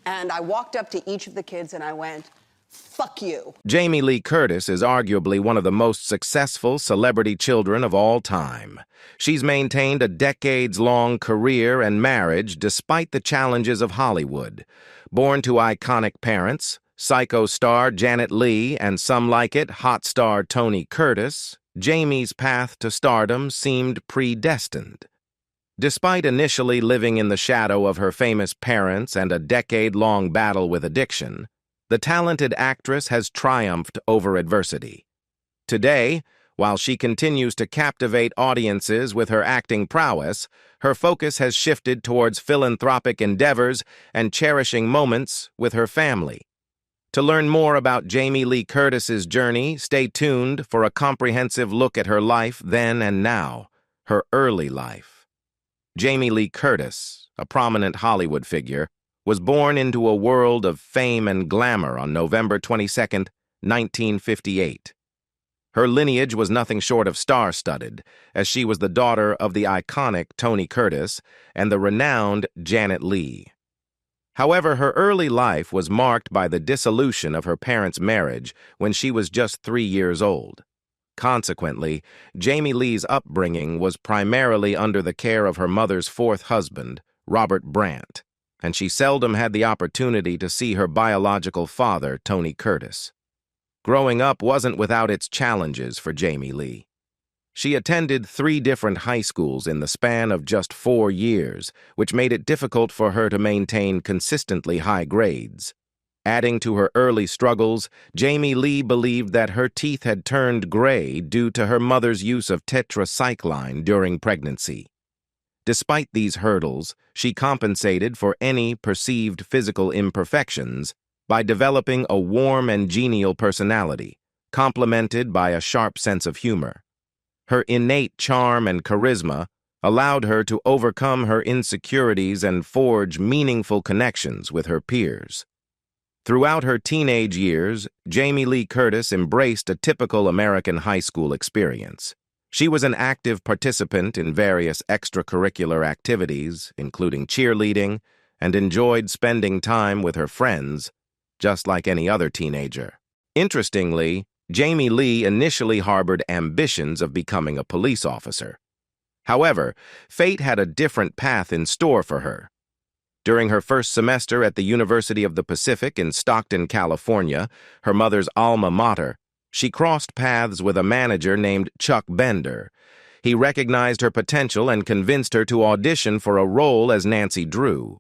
And I walked up to each of the kids and I went, "Fuck you." Jamie Lee Curtis is arguably one of the most successful celebrity children of all time. She's maintained a decades-long career and marriage despite the challenges of Hollywood. Born to iconic parents, Psycho star Janet Leigh and some like it, hot star Tony Curtis, Jamie's path to stardom seemed predestined. Despite initially living in the shadow of her famous parents and a decade-long battle with addiction, the talented actress has triumphed over adversity. Today, while she continues to captivate audiences with her acting prowess, her focus has shifted towards philanthropic endeavors and cherishing moments with her family. To learn more about Jamie Lee Curtis's journey, stay tuned for a comprehensive look at her life then and now, her early life. Jamie Lee Curtis, a prominent Hollywood figure, was born into a world of fame and glamour on November 22, 1958. Her lineage was nothing short of star-studded, as she was the daughter of the iconic Tony Curtis and the renowned Janet Leigh. However, her early life was marked by the dissolution of her parents' marriage when she was just 3 years old. Consequently, Jamie Lee's upbringing was primarily under the care of her mother's fourth husband, Robert Brandt, and she seldom had the opportunity to see her biological father, Tony Curtis. Growing up wasn't without its challenges for Jamie Lee. She attended 3 different high schools in the span of just 4 years, which made it difficult for her to maintain consistently high grades. Adding to her early struggles, Jamie Lee believed that her teeth had turned gray due to her mother's use of tetracycline during pregnancy. Despite these hurdles, she compensated for any perceived physical imperfections by developing a warm and genial personality, complemented by a sharp sense of humor. Her innate charm and charisma allowed her to overcome her insecurities and forge meaningful connections with her peers. Throughout her teenage years, Jamie Lee Curtis embraced a typical American high school experience. She was an active participant in various extracurricular activities, including cheerleading, and enjoyed spending time with her friends, just like any other teenager. Interestingly, Jamie Lee initially harbored ambitions of becoming a police officer. However, fate had a different path in store for her. During her first semester at the University of the Pacific in Stockton, California, her mother's alma mater, she crossed paths with a manager named Chuck Bender. He recognized her potential and convinced her to audition for a role as Nancy Drew.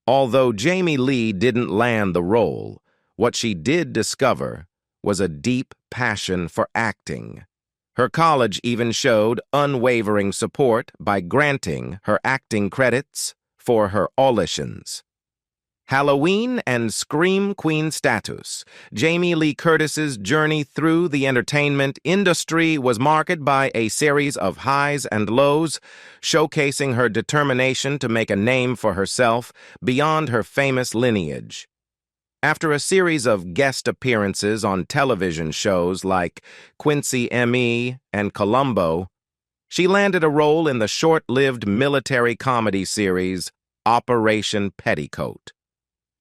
Although Jamie Lee didn't land the role, what she did discover was a deep passion for acting. Her college even showed unwavering support by granting her acting credits for her auditions. Halloween and Scream Queen status. Jamie Lee Curtis's journey through the entertainment industry was marked by a series of highs and lows, showcasing her determination to make a name for herself beyond her famous lineage. After a series of guest appearances on television shows like Quincy M.E. and Columbo, she landed a role in the short-lived military comedy series Operation Petticoat.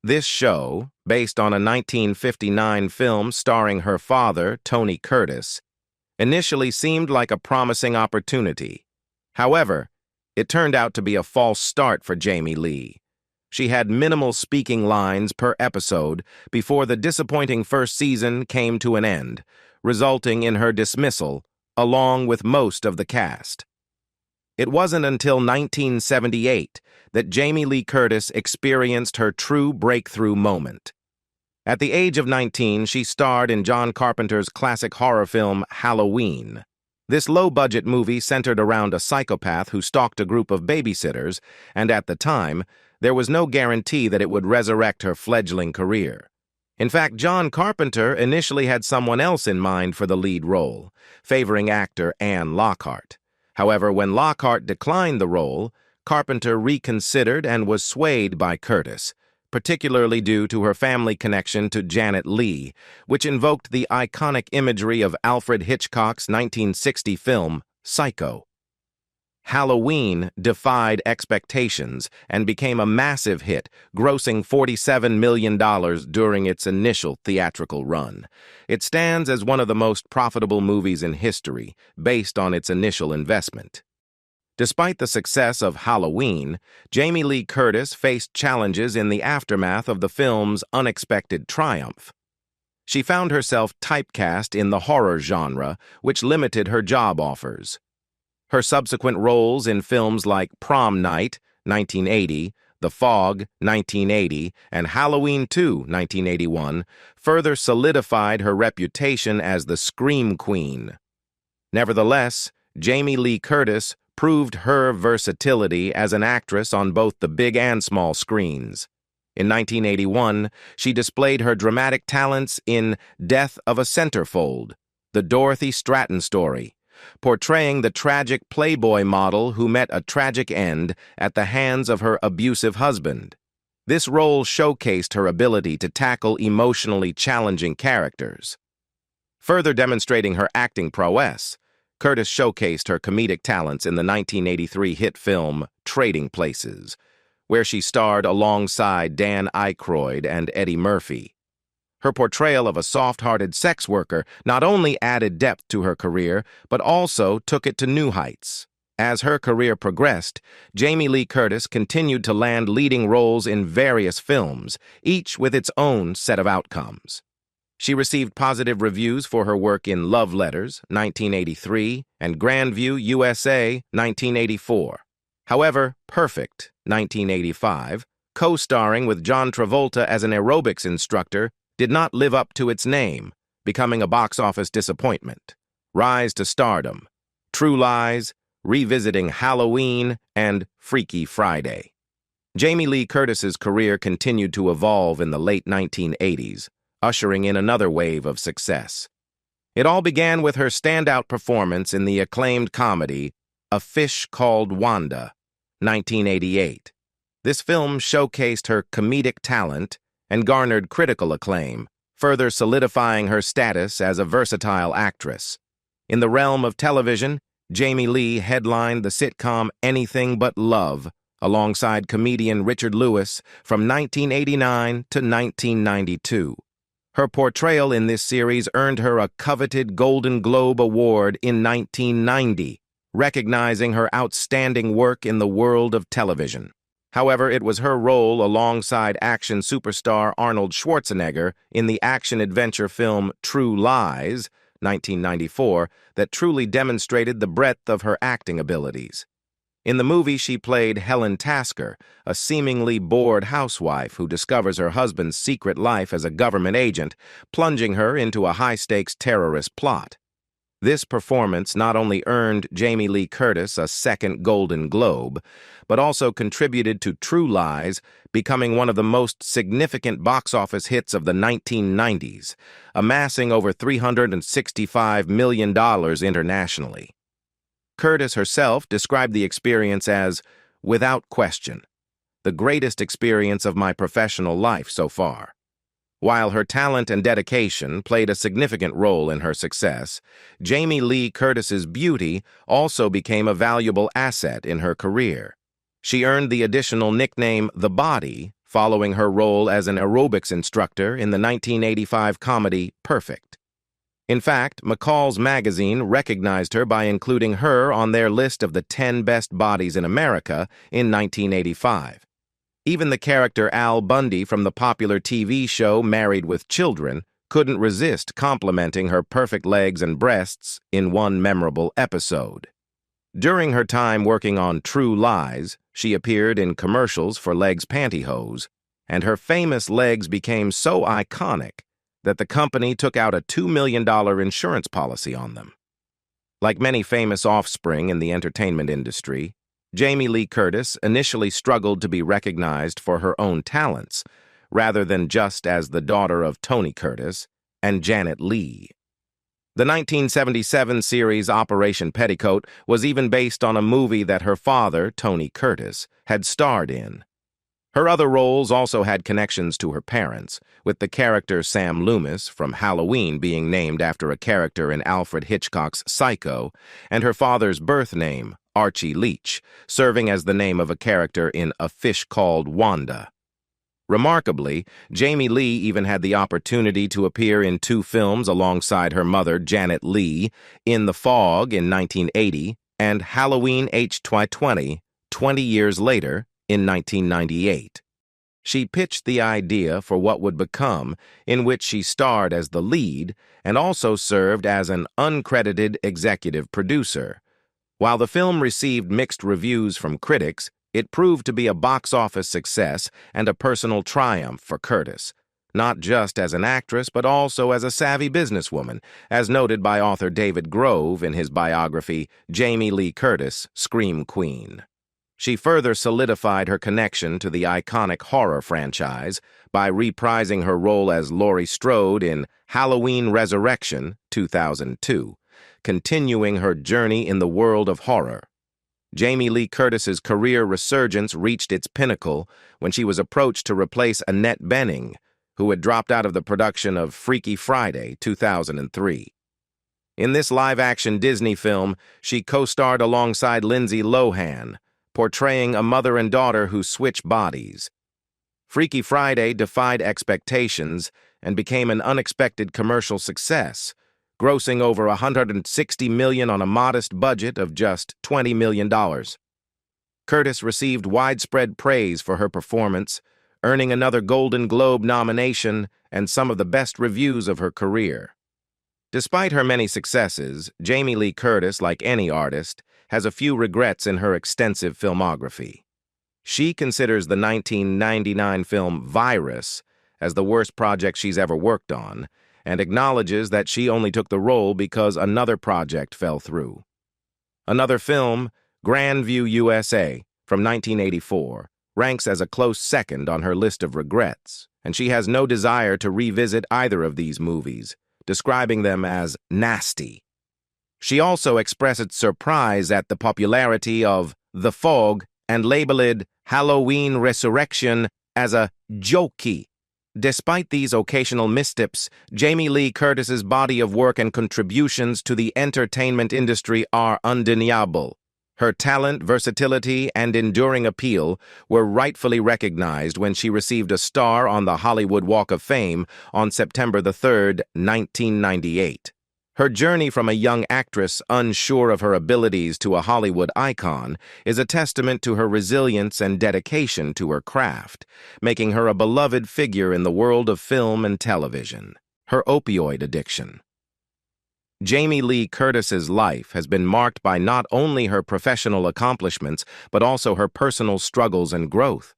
This show, based on a 1959 film starring her father, Tony Curtis, initially seemed like a promising opportunity. However, it turned out to be a false start for Jamie Lee. She had minimal speaking lines per episode before the disappointing first season came to an end, resulting in her dismissal, along with most of the cast. It wasn't until 1978 that Jamie Lee Curtis experienced her true breakthrough moment. At the age of 19, she starred in John Carpenter's classic horror film Halloween. This low-budget movie centered around a psychopath who stalked a group of babysitters, and at the time, there was no guarantee that it would resurrect her fledgling career. In fact, John Carpenter initially had someone else in mind for the lead role, favoring actor Anne Lockhart. However, when Lockhart declined the role, Carpenter reconsidered and was swayed by Curtis, particularly due to her family connection to Janet Leigh, which invoked the iconic imagery of Alfred Hitchcock's 1960 film, Psycho. Halloween defied expectations and became a massive hit, grossing $47 million during its initial theatrical run. It stands as one of the most profitable movies in history, based on its initial investment. Despite the success of Halloween, Jamie Lee Curtis faced challenges in the aftermath of the film's unexpected triumph. She found herself typecast in the horror genre, which limited her job offers. Her subsequent roles in films like Prom Night, 1980, The Fog, 1980, and Halloween 2, 1981, further solidified her reputation as the Scream Queen. Nevertheless, Jamie Lee Curtis proved her versatility as an actress on both the big and small screens. In 1981, she displayed her dramatic talents in Death of a Centerfold, the Dorothy Stratton story, portraying the tragic Playboy model who met a tragic end at the hands of her abusive husband. This role showcased her ability to tackle emotionally challenging characters. Further demonstrating her acting prowess, Curtis showcased her comedic talents in the 1983 hit film Trading Places, where she starred alongside Dan Aykroyd and Eddie Murphy. Her portrayal of a soft-hearted sex worker not only added depth to her career, but also took it to new heights. As her career progressed, Jamie Lee Curtis continued to land leading roles in various films, each with its own set of outcomes. She received positive reviews for her work in Love Letters, 1983, and Grandview, USA, 1984. However, Perfect, 1985, co-starring with John Travolta as an aerobics instructor, did not live up to its name, becoming a box office disappointment. Rise to Stardom, True Lies, Revisiting Halloween, and Freaky Friday. Jamie Lee Curtis's career continued to evolve in the late 1980s, ushering in another wave of success. It all began with her standout performance in the acclaimed comedy A Fish Called Wanda, 1988. This film showcased her comedic talent and garnered critical acclaim, further solidifying her status as a versatile actress. In the realm of television, Jamie Lee headlined the sitcom Anything But Love, alongside comedian Richard Lewis from 1989 to 1992. Her portrayal in this series earned her a coveted Golden Globe Award in 1990, recognizing her outstanding work in the world of television. However, it was her role alongside action superstar Arnold Schwarzenegger in the action-adventure film True Lies, 1994, that truly demonstrated the breadth of her acting abilities. In the movie, she played Helen Tasker, a seemingly bored housewife who discovers her husband's secret life as a government agent, plunging her into a high-stakes terrorist plot. This performance not only earned Jamie Lee Curtis a second Golden Globe, but also contributed to True Lies becoming one of the most significant box office hits of the 1990s, amassing over $365 million internationally. Curtis herself described the experience as, without question, the greatest experience of my professional life so far. While her talent and dedication played a significant role in her success, Jamie Lee Curtis's beauty also became a valuable asset in her career. She earned the additional nickname The Body following her role as an aerobics instructor in the 1985 comedy Perfect. In fact, McCall's magazine recognized her by including her on their list of the 10 best bodies in America in 1985. Even the character Al Bundy from the popular TV show Married with Children couldn't resist complimenting her perfect legs and breasts in one memorable episode. During her time working on True Lies, she appeared in commercials for Legs pantyhose, and her famous legs became so iconic that the company took out a $2 million insurance policy on them. Like many famous offspring in the entertainment industry, Jamie Lee Curtis initially struggled to be recognized for her own talents, rather than just as the daughter of Tony Curtis and Janet Leigh. The 1977 series Operation Petticoat was even based on a movie that her father, Tony Curtis, had starred in. Her other roles also had connections to her parents, with the character Sam Loomis from Halloween being named after a character in Alfred Hitchcock's Psycho, and her father's birth name, Archie Leach, serving as the name of a character in A Fish Called Wanda. Remarkably, Jamie Lee even had the opportunity to appear in 2 films alongside her mother, Janet Leigh, In the Fog in 1980 and Halloween H20, 20 years later in 1998. She pitched the idea for what would become, in which she starred as the lead and also served as an uncredited executive producer. While the film received mixed reviews from critics, it proved to be a box office success and a personal triumph for Curtis, not just as an actress but also as a savvy businesswoman, as noted by author David Grove in his biography, Jamie Lee Curtis, Scream Queen. She further solidified her connection to the iconic horror franchise by reprising her role as Laurie Strode in Halloween Resurrection, 2002, continuing her journey in the world of horror. Jamie Lee Curtis's career resurgence reached its pinnacle when she was approached to replace Annette Bening, who had dropped out of the production of Freaky Friday, 2003. In this live-action Disney film, she co-starred alongside Lindsay Lohan, portraying a mother and daughter who switch bodies. Freaky Friday defied expectations and became an unexpected commercial success, grossing over $160 million on a modest budget of just $20 million. Curtis received widespread praise for her performance, earning another Golden Globe nomination and some of the best reviews of her career. Despite her many successes, Jamie Lee Curtis, like any artist, has a few regrets in her extensive filmography. She considers the 1999 film Virus as the worst project she's ever worked on, and acknowledges that she only took the role because another project fell through. Another film, Grandview USA, from 1984, ranks as a close second on her list of regrets, and she has no desire to revisit either of these movies, describing them as nasty. She also expressed surprise at the popularity of The Fog and labeled Halloween Resurrection as a jokey. Despite these occasional missteps, Jamie Lee Curtis's body of work and contributions to the entertainment industry are undeniable. Her talent, versatility, and enduring appeal were rightfully recognized when she received a star on the Hollywood Walk of Fame on September 3, 1998. Her journey from a young actress unsure of her abilities to a Hollywood icon is a testament to her resilience and dedication to her craft, making her a beloved figure in the world of film and television. Her opioid addiction. Jamie Lee Curtis's life has been marked by not only her professional accomplishments, but also her personal struggles and growth.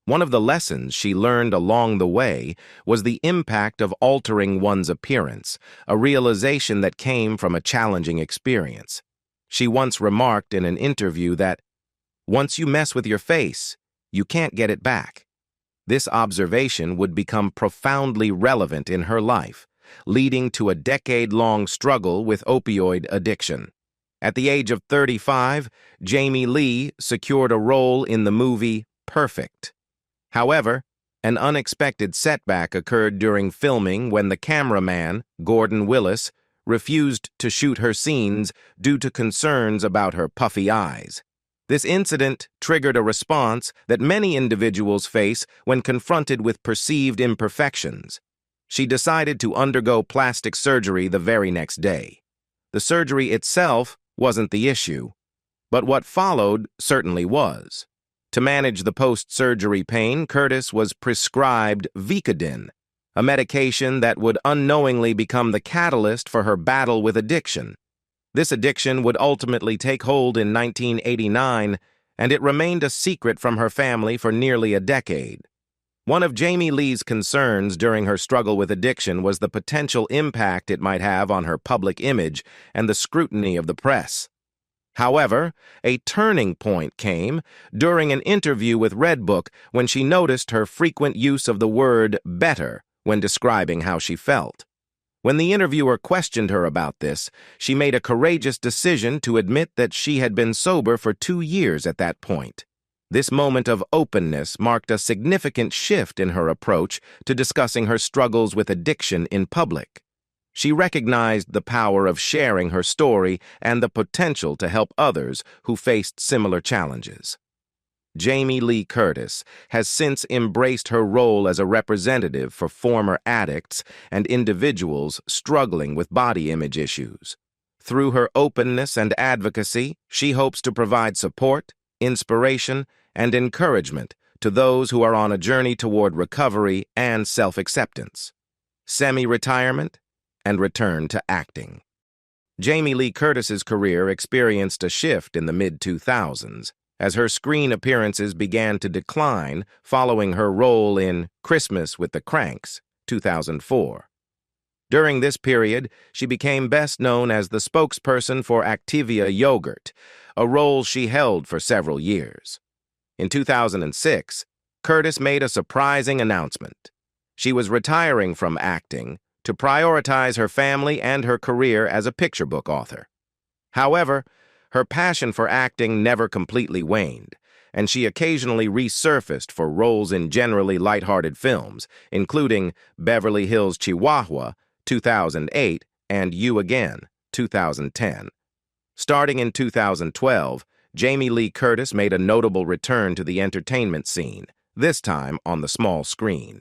One of the lessons she learned along the way was the impact of altering one's appearance, a realization that came from a challenging experience. She once remarked in an interview that, "Once you mess with your face, you can't get it back." This observation would become profoundly relevant in her life, leading to a decade-long struggle with opioid addiction. At the age of 35, Jamie Lee secured a role in the movie Perfect. However, an unexpected setback occurred during filming when the cameraman, Gordon Willis, refused to shoot her scenes due to concerns about her puffy eyes. This incident triggered a response that many individuals face when confronted with perceived imperfections. She decided to undergo plastic surgery the very next day. The surgery itself wasn't the issue, but what followed certainly was. To manage the post-surgery pain, Curtis was prescribed Vicodin, a medication that would unknowingly become the catalyst for her battle with addiction. This addiction would ultimately take hold in 1989, and it remained a secret from her family for nearly a decade. One of Jamie Lee's concerns during her struggle with addiction was the potential impact it might have on her public image and the scrutiny of the press. However, a turning point came during an interview with Redbook when she noticed her frequent use of the word better when describing how she felt. When the interviewer questioned her about this, she made a courageous decision to admit that she had been sober for 2 years at that point. This moment of openness marked a significant shift in her approach to discussing her struggles with addiction in public. She recognized the power of sharing her story and the potential to help others who faced similar challenges. Jamie Lee Curtis has since embraced her role as a representative for former addicts and individuals struggling with body image issues. Through her openness and advocacy, she hopes to provide support, inspiration, and encouragement to those who are on a journey toward recovery and self-acceptance, semi-retirement, and return to acting. Jamie Lee Curtis's career experienced a shift in the mid-2000s as her screen appearances began to decline following her role in Christmas with the Cranks, 2004. During this period, she became best known as the spokesperson for Activia yogurt, a role she held for several years. In 2006, Curtis made a surprising announcement. She was retiring from acting to prioritize her family and her career as a picture book author. However, her passion for acting never completely waned, and she occasionally resurfaced for roles in generally lighthearted films, including Beverly Hills Chihuahua, 2008, and You Again, 2010. Starting in 2012, Jamie Lee Curtis made a notable return to the entertainment scene, this time on the small screen.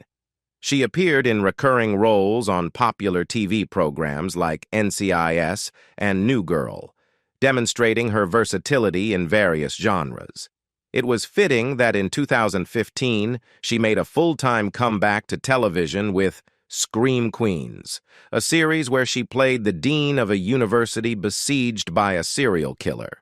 She appeared in recurring roles on popular TV programs like NCIS and New Girl, demonstrating her versatility in various genres. It was fitting that in 2015, she made a full-time comeback to television with Scream Queens, a series where she played the dean of a university besieged by a serial killer.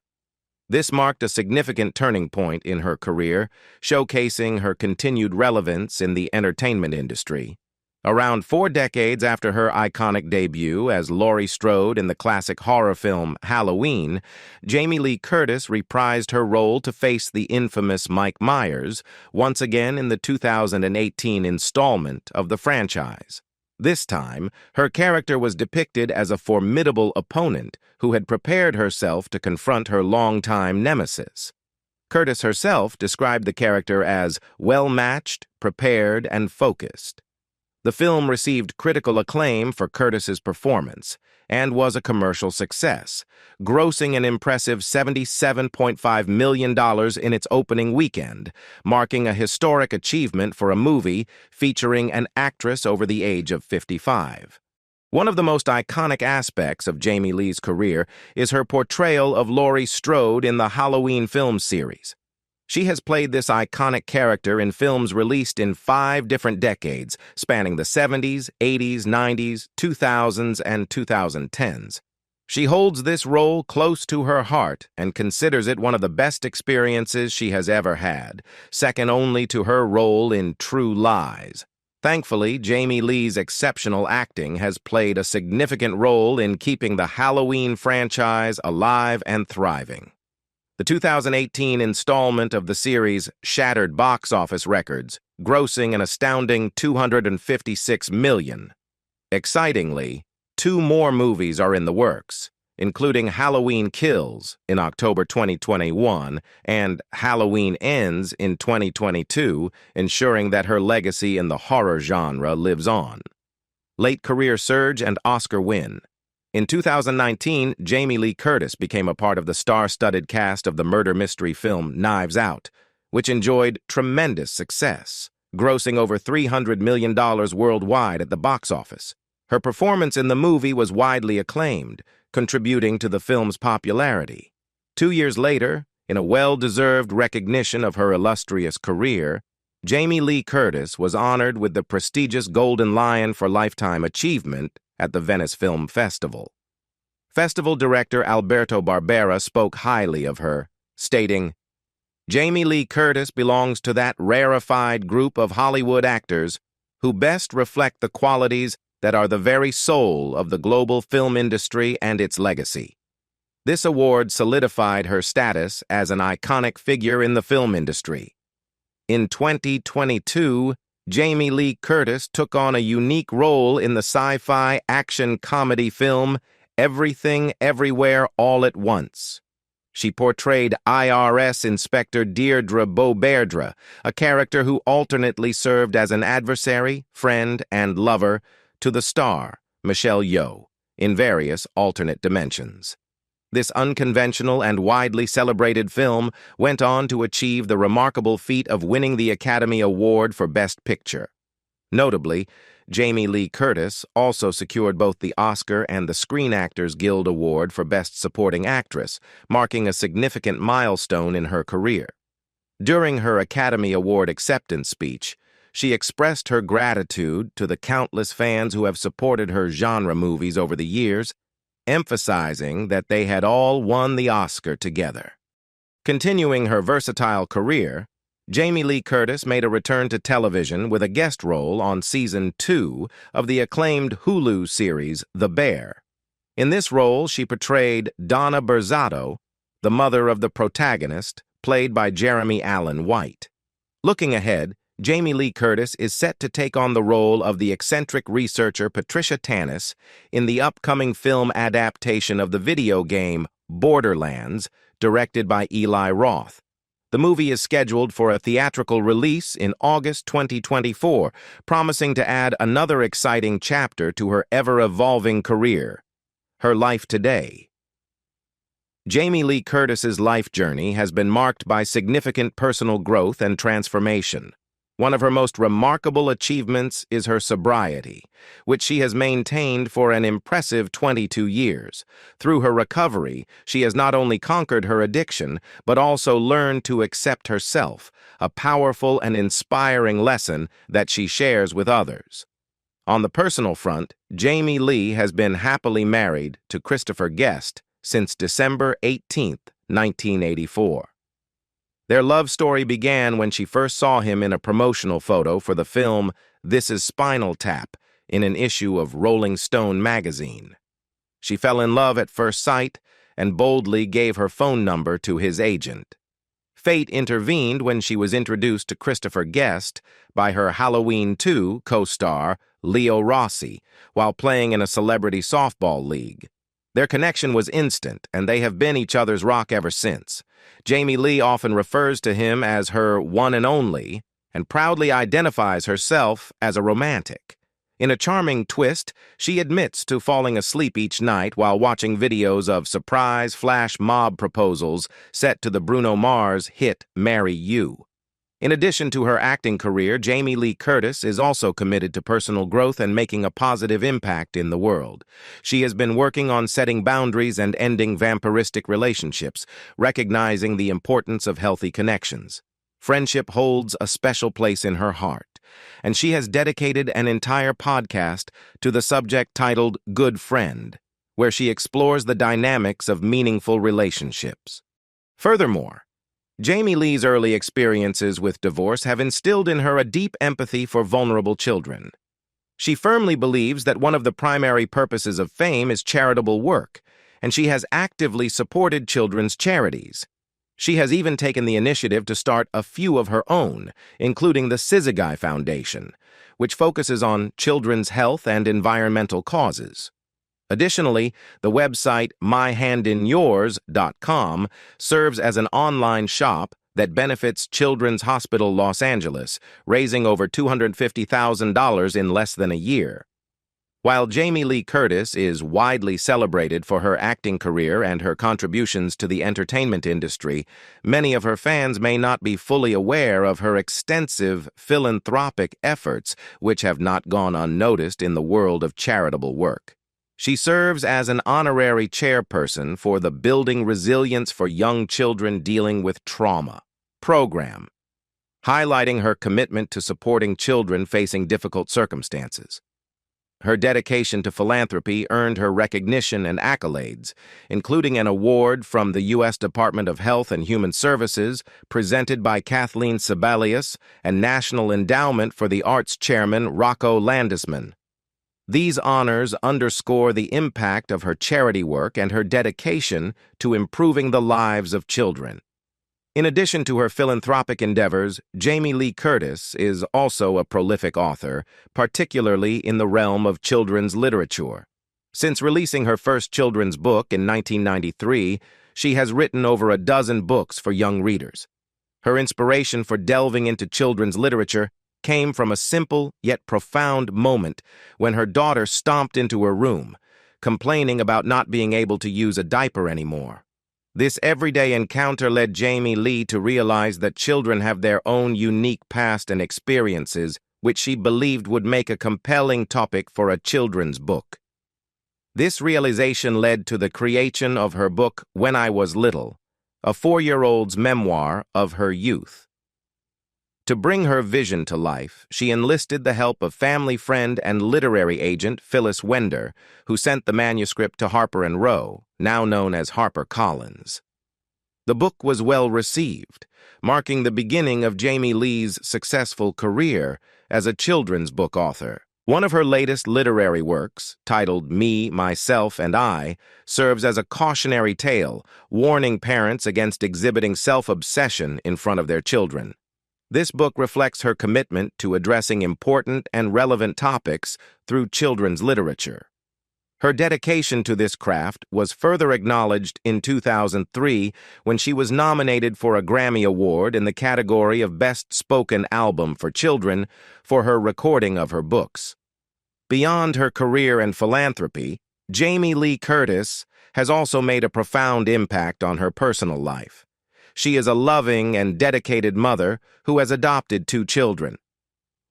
This marked a significant turning point in her career, showcasing her continued relevance in the entertainment industry. Around 4 decades after her iconic debut as Laurie Strode in the classic horror film Halloween, Jamie Lee Curtis reprised her role to face the infamous Mike Myers, once again in the 2018 installment of the franchise. This time, her character was depicted as a formidable opponent who had prepared herself to confront her longtime nemesis. Curtis herself described the character as well-matched, prepared, and focused. The film received critical acclaim for Curtis's performance and was a commercial success, grossing an impressive $77.5 million in its opening weekend, marking a historic achievement for a movie featuring an actress over the age of 55. One of the most iconic aspects of Jamie Lee's career is her portrayal of Laurie Strode in the Halloween film series. She has played this iconic character in films released in 5 different decades, spanning the 70s, 80s, 90s, 2000s, and 2010s. She holds this role close to her heart and considers it one of the best experiences she has ever had, second only to her role in True Lies. Thankfully, Jamie Lee's exceptional acting has played a significant role in keeping the Halloween franchise alive and thriving. The 2018 installment of the series shattered box office records, grossing an astounding $256 million. Excitingly, 2 more movies are in the works, including Halloween Kills in October 2021 and Halloween Ends in 2022, ensuring that her legacy in the horror genre lives on. Late career surge and Oscar win. In 2019, Jamie Lee Curtis became a part of the star-studded cast of the murder mystery film Knives Out, which enjoyed tremendous success, grossing over $300 million worldwide at the box office. Her performance in the movie was widely acclaimed, contributing to the film's popularity. 2 years later, in a well-deserved recognition of her illustrious career, Jamie Lee Curtis was honored with the prestigious Golden Lion for Lifetime Achievement at the Venice Film Festival. Festival director Alberto Barbera spoke highly of her, stating, "Jamie Lee Curtis belongs to that rarefied group of Hollywood actors who best reflect the qualities that are the very soul of the global film industry and its legacy." This award solidified her status as an iconic figure in the film industry. In 2022, Jamie Lee Curtis took on a unique role in the sci-fi action comedy film Everything Everywhere All at Once. She portrayed IRS Inspector Deirdre Beaubairdre, a character who alternately served as an adversary, friend, and lover to the star, Michelle Yeoh, in various alternate dimensions. This unconventional and widely celebrated film went on to achieve the remarkable feat of winning the Academy Award for Best Picture. Notably, Jamie Lee Curtis also secured both the Oscar and the Screen Actors Guild Award for Best Supporting Actress, marking a significant milestone in her career. During her Academy Award acceptance speech, she expressed her gratitude to the countless fans who have supported her genre movies over the years, emphasizing that they had all won the Oscar together. Continuing her versatile career, Jamie Lee Curtis made a return to television with a guest role on Season 2 of the acclaimed Hulu series The Bear. In this role, she portrayed Donna Berzato, the mother of the protagonist, played by Jeremy Allen White. Looking ahead, Jamie Lee Curtis is set to take on the role of the eccentric researcher Patricia Tanis in the upcoming film adaptation of the video game Borderlands, directed by Eli Roth. The movie is scheduled for a theatrical release in August 2024, promising to add another exciting chapter to her ever-evolving career. Her life today. Jamie Lee Curtis's life journey has been marked by significant personal growth and transformation. One of her most remarkable achievements is her sobriety, which she has maintained for an impressive 22 years. Through her recovery, she has not only conquered her addiction, but also learned to accept herself, a powerful and inspiring lesson that she shares with others. On the personal front, Jamie Lee has been happily married to Christopher Guest since December 18, 1984. Their love story began when she first saw him in a promotional photo for the film This Is Spinal Tap in an issue of Rolling Stone magazine. She fell in love at first sight and boldly gave her phone number to his agent. Fate intervened when she was introduced to Christopher Guest by her Halloween 2 co-star Leo Rossi while playing in a celebrity softball league. Their connection was instant, and they have been each other's rock ever since. Jamie Lee often refers to him as her one and only, and proudly identifies herself as a romantic. In a charming twist, she admits to falling asleep each night while watching videos of surprise flash mob proposals set to the Bruno Mars hit Marry You. In addition to her acting career, Jamie Lee Curtis is also committed to personal growth and making a positive impact in the world. She has been working on setting boundaries and ending vampiristic relationships, recognizing the importance of healthy connections. Friendship holds a special place in her heart, and she has dedicated an entire podcast to the subject titled Good Friend, where she explores the dynamics of meaningful relationships. Furthermore, Jamie Lee's early experiences with divorce have instilled in her a deep empathy for vulnerable children. She firmly believes that one of the primary purposes of fame is charitable work, and she has actively supported children's charities. She has even taken the initiative to start a few of her own, including the Syzygy Foundation, which focuses on children's health and environmental causes. Additionally, the website myhandinyours.com serves as an online shop that benefits Children's Hospital Los Angeles, raising over $250,000 in less than a year. While Jamie Lee Curtis is widely celebrated for her acting career and her contributions to the entertainment industry, many of her fans may not be fully aware of her extensive philanthropic efforts, which have not gone unnoticed in the world of charitable work. She serves as an honorary chairperson for the Building Resilience for Young Children Dealing with Trauma program, highlighting her commitment to supporting children facing difficult circumstances. Her dedication to philanthropy earned her recognition and accolades, including an award from the U.S. Department of Health and Human Services presented by Kathleen Sebelius and National Endowment for the Arts Chairman Rocco Landesman. These honors underscore the impact of her charity work and her dedication to improving the lives of children. In addition to her philanthropic endeavors, Jamie Lee Curtis is also a prolific author, particularly in the realm of children's literature. Since releasing her first children's book in 1993, she has written over a dozen books for young readers. Her inspiration for delving into children's literature came from a simple yet profound moment when her daughter stomped into her room, complaining about not being able to use a diaper anymore. This everyday encounter led Jamie Leigh to realize that children have their own unique past and experiences, which she believed would make a compelling topic for a children's book. This realization led to the creation of her book, When I Was Little, a 4-year-old's memoir of her youth. To bring her vision to life, she enlisted the help of family friend and literary agent Phyllis Wender, who sent the manuscript to Harper & Row, now known as HarperCollins. The book was well received, marking the beginning of Jamie Leigh's successful career as a children's book author. One of her latest literary works, titled Me, Myself, and I, serves as a cautionary tale, warning parents against exhibiting self-obsession in front of their children. This book reflects her commitment to addressing important and relevant topics through children's literature. Her dedication to this craft was further acknowledged in 2003 when she was nominated for a Grammy Award in the category of Best Spoken Album for Children for her recording of her books. Beyond her career and philanthropy, Jamie Lee Curtis has also made a profound impact on her personal life. She is a loving and dedicated mother who has adopted 2 children.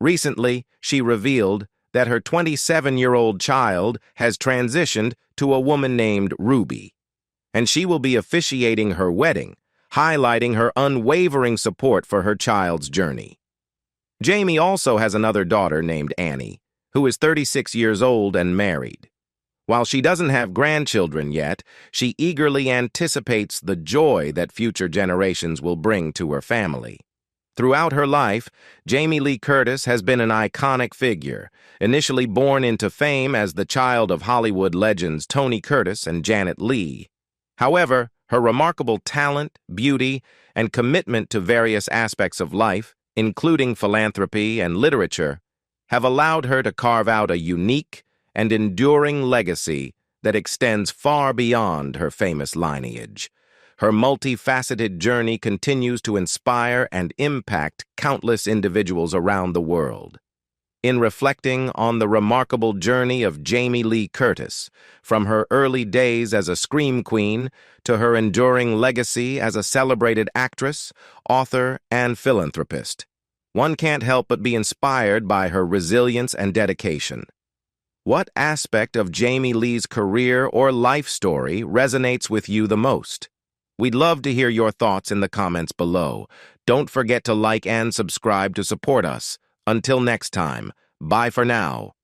Recently, she revealed that her 27-year-old child has transitioned to a woman named Ruby, and she will be officiating her wedding, highlighting her unwavering support for her child's journey. Jamie also has another daughter named Annie, who is 36 years old and married. While she doesn't have grandchildren yet, she eagerly anticipates the joy that future generations will bring to her family. Throughout her life, Jamie Lee Curtis has been an iconic figure, initially born into fame as the child of Hollywood legends Tony Curtis and Janet Leigh. However, her remarkable talent, beauty, and commitment to various aspects of life, including philanthropy and literature, have allowed her to carve out a unique and enduring legacy that extends far beyond her famous lineage. Her multifaceted journey continues to inspire and impact countless individuals around the world. In reflecting on the remarkable journey of Jamie Lee Curtis, from her early days as a scream queen to her enduring legacy as a celebrated actress, author, and philanthropist, one can't help but be inspired by her resilience and dedication. What aspect of Jamie Lee's career or life story resonates with you the most? We'd love to hear your thoughts in the comments below. Don't forget to like and subscribe to support us. Until next time, bye for now.